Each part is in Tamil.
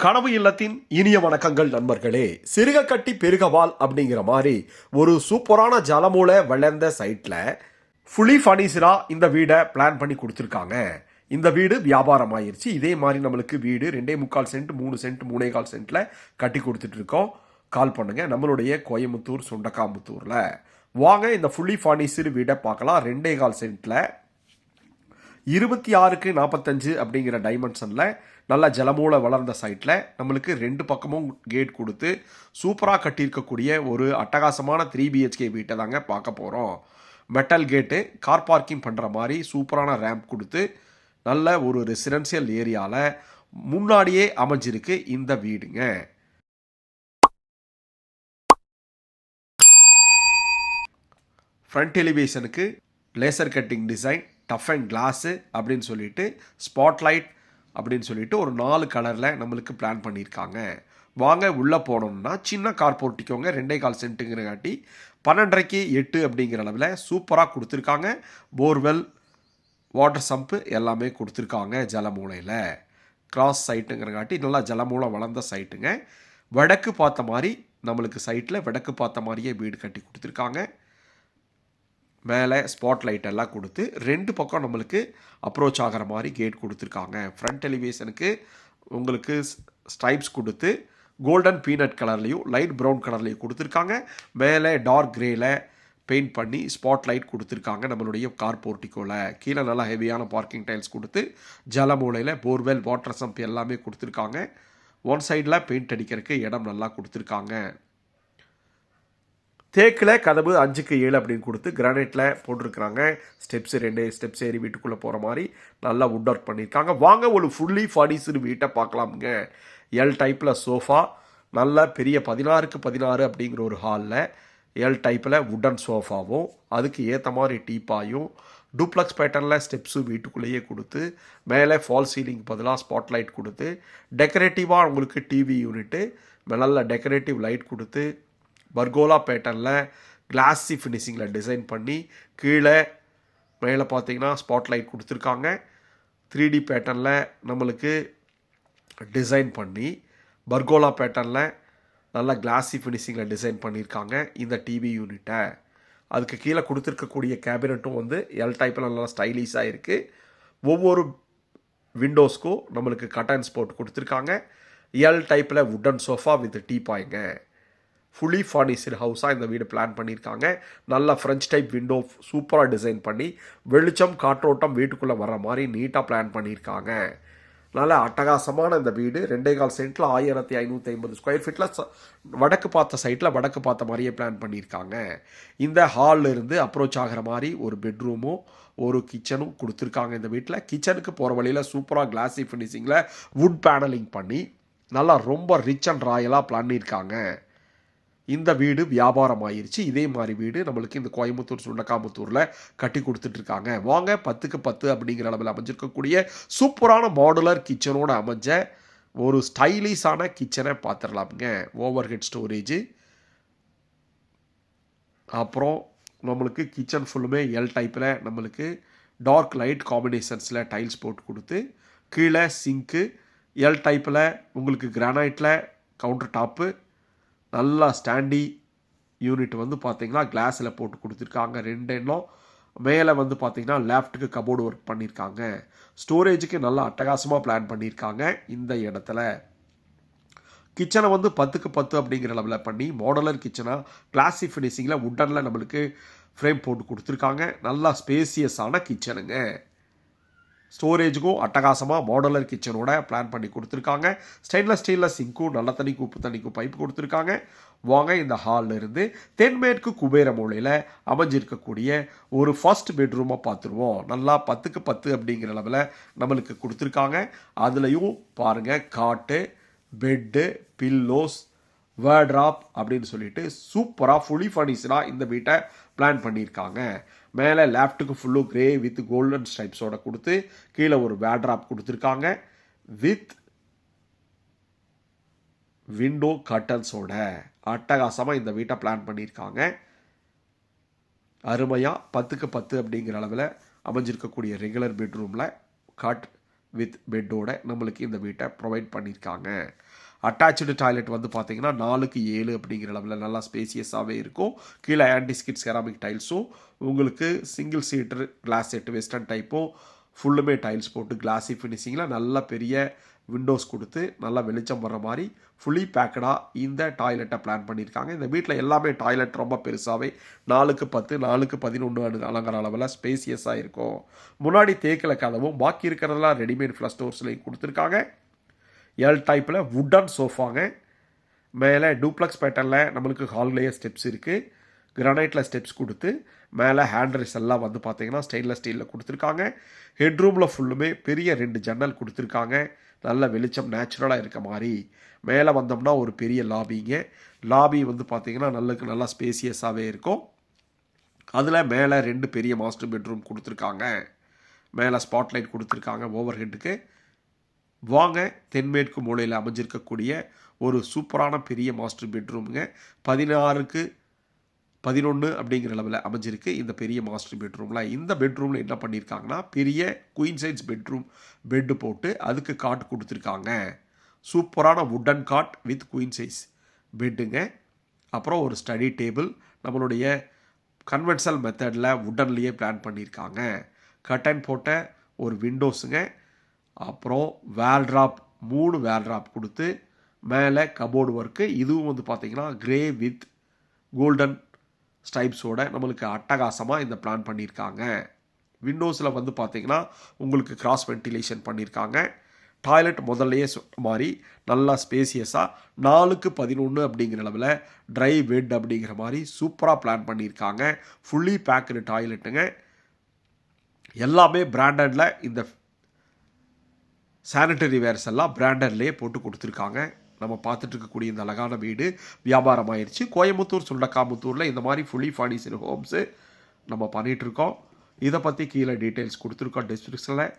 கனவு இல்லத்தின் இனிய வணக்கங்கள் நண்பர்களே. சிறுக கட்டி பெருகவால் அப்படிங்கிற மாதிரி ஒரு சூப்பரான ஜலமூல வளர்ந்த சைட்டில் ஃபுல்லி ஃபர்னிச்சராக இந்த வீடை பிளான் பண்ணி கொடுத்துருக்காங்க. இந்த வீடு வியாபாரம் ஆயிடுச்சு. இதே மாதிரி நம்மளுக்கு வீடு 2.25 சென்ட் 3 சென்ட் 3.25 சென்ட்டில் கட்டி கொடுத்துட்ருக்கோம். கால் பண்ணுங்கள். நம்மளுடைய கோயம்புத்தூர் சுண்டக்காம்புத்தூரில் வாங்க இந்த ஃபுல்லி ஃபர்னிச்சர் வீடை பார்க்கலாம். 2.25 சென்ட்டில் 26x45 அப்படிங்கிற டைமென்ஷனில் நல்லா ஜலமூல வளர்ந்த சைட்டில் நம்மளுக்கு 2 பக்கமும் கேட் கொடுத்து சூப்பராக கட்டியிருக்கக்கூடிய ஒரு அட்டகாசமான 3 BHK வீட்டை தாங்க பார்க்க போகிறோம். மெட்டல் கேட்டு, கார் பார்க்கிங் பண்ணுற மாதிரி சூப்பரான ரேம்ப் கொடுத்து நல்ல ஒரு ரெசிடென்சியல் ஏரியாவில் முன்னாடியே அமைஞ்சிருக்கு இந்த வீடுங்க. ஃப்ரண்ட் எலிவேஷனுக்கு laser cutting design, tough and glass அப்படின்னு சொல்லிட்டு ஸ்பாட்லைட் அப்படின்னு சொல்லிட்டு ஒரு 4 கலரில் நம்மளுக்கு பிளான் பண்ணியிருக்காங்க. வாங்க உள்ளே போனோம்னா சின்ன கார் போர்ட்டிக்கோங்க. 2.25 சென்ட்டுங்கிறங்காட்டி 12.5 8 அப்படிங்கிற அளவில் சூப்பராக கொடுத்துருக்காங்க. போர்வெல், வாட்டர் சம்ப்பு எல்லாமே கொடுத்துருக்காங்க. ஜலமூலையில் கிராஸ் சைட்டுங்கிறங்காட்டி நல்லா ஜலமூலை வளர்ந்த சைட்டுங்க. வடக்கு பார்த்த மாதிரி நம்மளுக்கு சைட்டில் வடக்கு பார்த்த மாதிரியே வீடு கட்டி கொடுத்துருக்காங்க. மேலே ஸ்பாட் லைட் எல்லாம் கொடுத்து 2 பக்கம் நம்மளுக்கு அப்ரோச் ஆகிற மாதிரி கேட் கொடுத்துருக்காங்க. ஃப்ரண்ட் எலிவேஷனுக்கு உங்களுக்கு ஸ்ட்ரைப்ஸ் கொடுத்து கோல்டன் பீனட் கலர்லேயும் லைட் ப்ரௌன் கலர்லேயும் கொடுத்துருக்காங்க. மேலே டார்க் கிரேயில் பெயிண்ட் பண்ணி ஸ்பாட் லைட் கொடுத்துருக்காங்க. நம்மளுடைய கார் போர்ட்டிக்கோவில் கீழே நல்லா ஹெவியான பார்க்கிங் டைல்ஸ் கொடுத்து ஜலமூலையில் போர்வெல், வாட்டர் சம்ப் எல்லாமே கொடுத்துருக்காங்க. ஒன் சைடில் பெயிண்ட் அடிக்கிறதுக்கு இடம் நல்லா கொடுத்துருக்காங்க. தேக்கில் கதவு 5x7 அப்படின்னு கொடுத்து கிரானைட்டில் போட்டிருக்கிறாங்க. ஸ்டெப்ஸு 2 ஸ்டெப்ஸ் ஏறி வீட்டுக்குள்ளே போகிற மாதிரி நல்லா வுட் ஒர்க் பண்ணியிருக்காங்க. வாங்க ஒரு ஃபுல்லி ஃபர்னிச்சர் வீட்டை பார்க்கலாமுங்க. எல் டைப்பில் சோஃபா, நல்ல பெரிய 16x16 அப்படிங்கிற ஒரு ஹாலில் எல் டைப்பில் வுட்டன் சோஃபாவும் அதுக்கு ஏற்ற மாதிரி டீப்பாயும் டூப்ளக்ஸ் பேட்டர்னில் ஸ்டெப்ஸு வீட்டுக்குள்ளேயே கொடுத்து மேலே ஃபால் சீலிங் பதிலாக ஸ்பாட்லைட் கொடுத்து டெக்கரேட்டிவாக உங்களுக்கு டிவி யூனிட்டு நல்ல டெக்கரேட்டிவ் லைட் கொடுத்து பர்கோலா பேட்டர்னில் கிளாஸி ஃபினிஷிங்கில் டிசைன் பண்ணி கீழே மேலே பார்த்தீங்கன்னா ஸ்பாட்லைட் கொடுத்துருக்காங்க. 3D பேட்டர்னில் நம்மளுக்கு டிசைன் பண்ணி பர்கோலா பேட்டர்னில் நல்லா கிளாஸி ஃபினிஷிங்கில் டிசைன் பண்ணியிருக்காங்க இந்த டிவி யூனிட்டை. அதுக்கு கீழே கொடுத்துருக்கக்கூடிய கேபினட்டும் வந்து எல் டைப்பில் நல்லா ஸ்டைலிஷாக இருக்குது. ஒவ்வொரு விண்டோஸ்க்கும் நம்மளுக்கு கட்டன்ஸ் போட்டு கொடுத்துருக்காங்க. எல் டைப்பில் வுட்டன் சோஃபா வித் டீப்பாய்ங்க. ஃபுல்லி ஃபர்னிச்சர் ஹவுஸாக இந்த வீடு பிளான் பண்ணியிருக்காங்க. நல்ல ஃப்ரெஞ்ச் டைப் விண்டோ சூப்பராக டிசைன் பண்ணி வெளிச்சம் காற்றோட்டம் வீட்டுக்குள்ளே வர மாதிரி நீட்டாக பிளான் பண்ணியிருக்காங்க. நல்ல அட்டகாசமான இந்த வீடு 2.25 சென்ட்டில் 1550 ஸ்கொயர் ஃபீட்டில் வடக்கு பார்த்த சைட்டில் வடக்கு பார்த்த மாதிரியே பிளான் பண்ணியிருக்காங்க. இந்த ஹாலில் இருந்து அப்ரோச் ஆகிற மாதிரி ஒரு பெட்ரூமும் ஒரு கிச்சனும் கொடுத்துருக்காங்க. இந்த வீட்டில் கிச்சனுக்கு போகிற வழியில் சூப்பராக கிளாஸி ஃபினிஷிங்கில் வுட் பேனலிங் பண்ணி நல்லா ரொம்ப ரிச் அண்ட் ராயலாக பண்ணியிருக்காங்க. இந்த வீடு வியாபாரம் ஆயிடுச்சு. இதே மாதிரி வீடு நம்மளுக்கு இந்த கோயம்புத்தூர் சுண்டக்காம்புத்தூரில் கட்டி கொடுத்துட்ருக்காங்க. வாங்க 10x10 அப்படிங்கிற அளவில் அமைஞ்சிருக்கக்கூடிய சூப்பரான மாடுலர் கிச்சனோட அமைஞ்ச ஒரு ஸ்டைலிஷான கிச்சனை பார்த்துடலாமுங்க. ஓவர் ஹெட் ஸ்டோரேஜு, அப்புறம் நம்மளுக்கு கிச்சன் ஃபுல்லுமே எல் டைப்பில் நம்மளுக்கு டார்க் லைட் காம்பினேஷன்ஸில் டைல்ஸ் போட்டு கொடுத்து கீழே சிங்க்கு எல் டைப்பில் உங்களுக்கு கிரானைட்டில் கவுண்டர் டாப்பு நல்லா ஸ்டாண்டி யூனிட் வந்து பார்த்திங்கன்னா கிளாஸில் போட்டு கொடுத்துருக்காங்க. 2 எண்ணம் மேலே வந்து பார்த்திங்கன்னா லேஃப்ட்டுக்கு கபோர்டு ஒர்க் பண்ணியிருக்காங்க. ஸ்டோரேஜுக்கு நல்லா அட்டகாசமாக பிளான் பண்ணியிருக்காங்க. இந்த இடத்துல கிச்சனை வந்து 10x10 அப்படிங்கிற அளவில் பண்ணி மாடலர் கிச்சனாக கிளாஸி ஃபினிஷிங்கில் வுட்டனில் நம்மளுக்கு ஃப்ரேம் போட்டு கொடுத்துருக்காங்க. நல்லா ஸ்பேசியஸான கிச்சனுங்க. ஸ்டோரேஜுக்கும் அட்டகாசமாக மாடலர் கிச்சனோட பிளான் பண்ணி கொடுத்துருக்காங்க. ஸ்டெயின்லெஸ் ஸ்டீலில் சிங்க்கும் நல்ல தண்ணிக்கும் உப்பு தண்ணிக்கும் பைப்பு கொடுத்துருக்காங்க. வாங்க இந்த ஹாலில் இருந்து தென்மேற்கு குபேர மூலையில் அமைஞ்சிருக்கக்கூடிய ஒரு ஃபர்ஸ்ட் பெட்ரூமை பார்த்துருவோம். நல்லா 10x10 அப்படிங்கிற அளவில் நம்மளுக்கு கொடுத்துருக்காங்க. அதுலேயும் பாருங்கள் காட்டு, பெட்டு, பில்லோஸ், வேர்ட்ராப் அப்படின்னு சொல்லிட்டு சூப்பராக ஃபுல்லி ஃபர்னிச்சராக இந்த வீட்டை பிளான் பண்ணியிருக்காங்க. மேலே லேஃப்ட்டுக்கு ஃபுல்லும் கிரே வித் கோல்டன் ஸ்ட்ரைப்ஸோட கொடுத்து கீழே ஒரு வேர்ட்ராப் கொடுத்துருக்காங்க வித் விண்டோ கர்டன்ஸோட அட்டகாசமாக இந்த வீட்டை பிளான் பண்ணியிருக்காங்க. அருமையாக 10x10 அப்படிங்கிற அளவில் அமைஞ்சிருக்கக்கூடிய ரெகுலர் பெட்ரூமில் வித் பெட்டோட நம்மளுக்கு இந்த வீட்டை ப்ரொவைட் பண்ணியிருக்காங்க. அட்டாச்சு டாய்லெட் வந்து பார்த்தீங்கன்னா 4:7 அப்படிங்கிற அளவில் நல்லா ஸ்பேசியஸாகவே இருக்கும். கீழே ஆன்டிஸ்கிட் செராமிக் டைல்ஸும் உங்களுக்கு single seater closet western டைப்பும் ஃபுல்லுமே டைல்ஸ் போட்டு கிளாஸி ஃபினிஷிங்கில் நல்ல பெரிய விண்டோஸ் கொடுத்து நல்லா வெளிச்சம் வர்ற மாதிரி ஃபுல்லி பேக்கடாக இந்த டாய்லெட்டை பிளான் பண்ணியிருக்காங்க. இந்த வீட்டில் எல்லாமே டாய்லெட் ரொம்ப பெருசாகவே 4:10 4:11 அலங்கிற அளவில் ஸ்பேசியஸாக இருக்கும். முன்னாடி தேக்கில் கதவும் பாக்கி இருக்கிறதெல்லாம் ரெடிமேட் ஃப்ளஷ் டோர்ஸ்லையும் கொடுத்துருக்காங்க. எல் டைப்பில் வுட்டன் சோஃபாங்க. மேலே டூப்ளக்ஸ் பேட்டர்னில் நம்மளுக்கு ஹால்லேயே ஸ்டெப்ஸ் இருக்குது. கிரானைட்டில் ஸ்டெப்ஸ் கொடுத்து மேலே ஹேண்ட்ரைஸ் எல்லாம் வந்து பார்த்தீங்கன்னா ஸ்டெயின்லெஸ் ஸ்டீலில் கொடுத்துருக்காங்க. ஹெட்ரூமில் ஃபுல்லுமே பெரிய 2 ஜன்னல் கொடுத்துருக்காங்க. நல்ல வெளிச்சம் நேச்சுரலாக இருக்க மாதிரி. மேலே வந்தோம்னா ஒரு பெரிய லாபிங்க. லாபி வந்து பார்த்தீங்கன்னா நல்லா ஸ்பேசியஸாகவே இருக்கும். அதில் மேலே 2 பெரிய மாஸ்டர் பெட்ரூம் கொடுத்துருக்காங்க. மேலே ஸ்பாட்லைட் கொடுத்துருக்காங்க ஓவர் ஹெட்டுக்கு. வாங்க தென்மேற்கு மூலையில் அமைஞ்சிருக்கக்கூடிய ஒரு சூப்பரான பெரிய மாஸ்டர் பெட்ரூமுங்க. 16:11 அப்படிங்கிற அளவில் அமைஞ்சிருக்கு இந்த பெரிய மாஸ்டர் பெட்ரூமில். இந்த பெட்ரூமில் என்ன பண்ணியிருக்காங்கன்னா பெரிய குயின் சைஸ் பெட்டு போட்டு அதுக்கு காட் கொடுத்துருக்காங்க. சூப்பரான wooden cot with queen size பெட்டுங்க. அப்புறம் ஒரு ஸ்டடி டேபிள் நம்மளுடைய கன்வென்ஷனல் மெத்தடில் வுட்டன்லேயே பிளான் பண்ணியிருக்காங்க. கர்டன் போட்ட ஒரு விண்டோஸுங்க. அப்புறம் வேல்ட்ராப் 3 வேல்ட்ராப் கொடுத்து மேலே கபோர்டு ஒர்க்கு. இதுவும் வந்து பார்த்திங்கன்னா கிரே வித் கோல்டன் ஸ்டைப்ஸோட நம்மளுக்கு அட்டகாசமாக இந்த பிளான் பண்ணியிருக்காங்க. விண்டோஸில் வந்து பார்த்திங்கன்னா உங்களுக்கு கிராஸ் வென்டிலேஷன் பண்ணியிருக்காங்க. டாய்லெட் முதல்லையே சொன்ன மாதிரி நல்லா ஸ்பேசியஸாக 4:11 அப்படிங்கிற அளவில் ட்ரை பெட் அப்படிங்கிற மாதிரி சூப்பராக பிளான் பண்ணியிருக்காங்க. ஃபுல்லி பேக்குடு டாய்லெட்டுங்க. எல்லாமே பிராண்டடில் இந்த சானிட்டரி வேர்ஸ் எல்லாம் பிராண்டட்லேயே போட்டு கொடுத்துருக்காங்க. நம்ம பார்த்துட்டு இருக்கக்கூடிய இந்த அழகான வீடு வியாபாரம் ஆயிடுச்சு. கோயம்புத்தூர் சுண்டக்காமுத்தூரில் இந்த மாதிரி ஃபுல்லி ஃபர்னிஷ்டு ஹோம்ஸு நம்ம பண்ணிகிட்ருக்கோம். இதை பற்றி கீழே டீட்டெயில்ஸ் கொடுத்துருக்கோம் டிஸ்கிரிப்ஷனில்.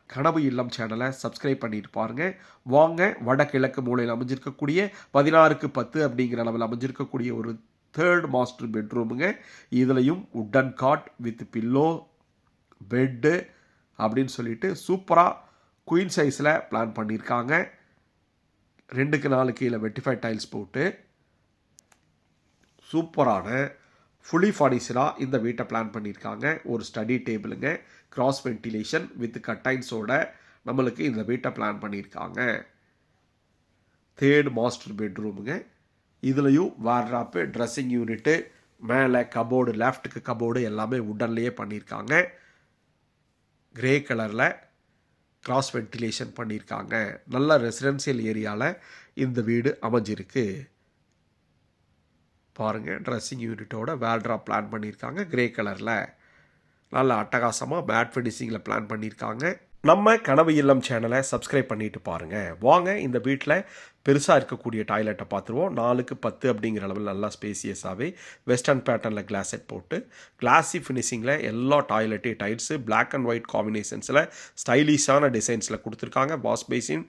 கனவு இல்லம் சேனலை சப்ஸ்கிரைப் பண்ணிட்டு பாருங்கள். வாங்க வடகிழக்கு மூலையில் அமைஞ்சிருக்கக்கூடிய 16:10 அப்படிங்கிற அளவில் அமைஞ்சிருக்கக்கூடிய ஒரு 3rd மாஸ்டர் பெட்ரூமுங்க. இதுலேயும் wooden cot with pillow bed அப்படின்னு சொல்லிட்டு சூப்பராக குயின் சைஸில் பிளான் பண்ணியிருக்காங்க. 2:4 கீழே வெட்டிஃபைட் டைல்ஸ் போட்டு சூப்பரான ஃபுல்லி ஃபர்னிஷ்டாக இந்த வீட்டை பிளான் பண்ணியிருக்காங்க. ஒரு ஸ்டடி டேபிளுங்க. கிராஸ் வென்டிலேஷன் வித் கட்டைன்ஸோட நம்மளுக்கு இந்த வீட்டை பிளான் பண்ணியிருக்காங்க. 3rd மாஸ்டர் பெட்ரூமுங்க. இதுலேயும் வார்ட்ராப்பு ட்ரெஸ்ஸிங் யூனிட்டு மேலே கபோர்டு லெஃப்ட்டுக்கு கபோர்டு எல்லாமே வுட்டன்லேயே பண்ணியிருக்காங்க. கிரே கலரில் கிராஸ் வென்டிலேஷன் பண்ணியிருக்காங்க. நல்ல ரெசிடென்சியல் ஏரியாவில் இந்த வீடு அமைஞ்சிருக்கு. பாருங்கள் ட்ரெஸ்ஸிங் யூனிட்டோட வேல்ட்ராப் பிளான் பண்ணியிருக்காங்க. கிரே கலரில் நல்ல அட்டகாசமாக மேட் ஃபினிஷிங்கில் பிளான் பண்ணியிருக்காங்க. நம்ம கனவு இல்லம் சேனலை சப்ஸ்கிரைப் பண்ணிட்டு பாருங்கள். வாங்க இந்த வீட்டில் பெருசாக இருக்கக்கூடிய டாய்லெட்டை பார்த்துருவோம். 4:10 அப்படிங்கிற அளவில் நல்லா ஸ்பேசியஸாகவே வெஸ்டர்ன் பேட்டர்னில் கிளாஸ் செட் போட்டு கிளாஸி ஃபினிஷிங்கில் எல்லா டைல்ஸு பிளாக் அண்ட் ஒயிட் காம்பினேஷன்ஸில் ஸ்டைலிஷான டிசைன்ஸில் கொடுத்துருக்காங்க. வாஷ் பேசின்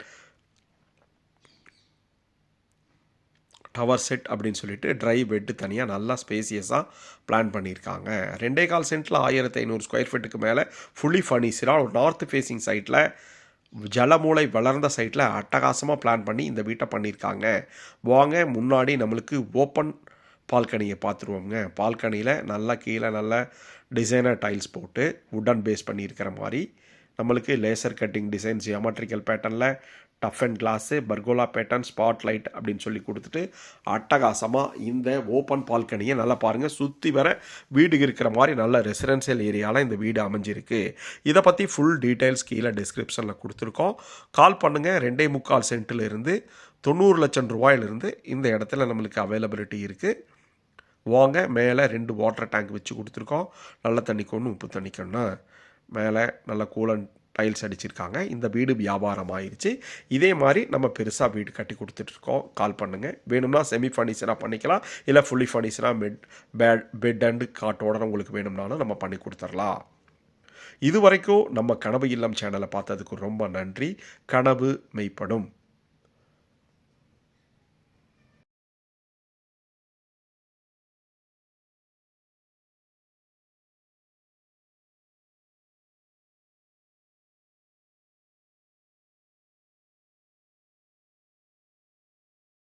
டவர் செட் அப்படின்னு சொல்லிட்டு ட்ரை பெட்டு தனியாக நல்லா ஸ்பேசியஸாக பிளான் பண்ணியிருக்காங்க. 2.25 சென்ட்டில் 1500 ஸ்கொயர் ஃபீட்டுக்கு மேலே ஃபுல்லி ஃபர்னிஷ்டாக ஒரு நார்த் ஃபேஸிங் சைட்டில் ஜலமூலை வளர்ந்த சைட்டில் அட்டகாசமாக பிளான் பண்ணி இந்த வீட்டை பண்ணியிருக்காங்க. வாங்க முன்னாடி நம்மளுக்கு ஓப்பன் பால்கனியை பார்த்துருவோங்க. பால்கனியில் நல்லா கீழே நல்ல டிசைனர் டைல்ஸ் போட்டு வுட்டன் பேஸ் பண்ணியிருக்கிற மாதிரி நம்மளுக்கு லேசர் கட்டிங் டிசைன் ஜியாமெட்ரிக்கல் பேட்டர்னில் tough and class pergola pattern spot light அப்படின்னு சொல்லி கொடுத்துட்டு அட்டகாசமாக இந்த ஓப்பன் பால்கனியை நல்லா பாருங்கள். சுற்றி வர வீடு இருக்கிற மாதிரி நல்ல ரெசிடென்சியல் ஏரியாவில் இந்த வீடு அமைஞ்சிருக்கு. இதை பற்றி ஃபுல் டீட்டெயில்ஸ் கீழே டிஸ்கிரிப்ஷனில் கொடுத்துருக்கோம். கால் பண்ணுங்கள். 2.25 சென்ட்டிலிருந்து 90 லட்சம் ரூபாயிலிருந்து இந்த இடத்துல நம்மளுக்கு அவைலபிலிட்டி இருக்குது. வாங்க மேலே 2 வாட்டர் டேங்க் வச்சு கொடுத்துருக்கோம். நல்ல தண்ணிக்கு ஒன்று உப்பு தண்ணிக்கு ஒன்று. மேலே நல்ல கூலன் டைல்ஸ் அடிச்சிருக்காங்க. இந்த வீடு வியாபாரம் ஆயிடுச்சு. இதே மாதிரி நம்ம பெருசாக வீடு கட்டி கொடுத்துட்ருக்கோம். கால் பண்ணுங்கள். வேணும்னா செமி ஃபர்னிச்சராக பண்ணிக்கலாம், இல்லை ஃபுல்லி ஃபர்னிச்சராக பெட் அண்டு காட்டோட உங்களுக்கு வேணும்னாலும் நம்ம பண்ணி கொடுத்துடலாம். இது வரைக்கும் நம்ம கனவு இல்லம் சேனலை பார்த்ததுக்கு ரொம்ப நன்றி. கனவு மெய்ப்படும்.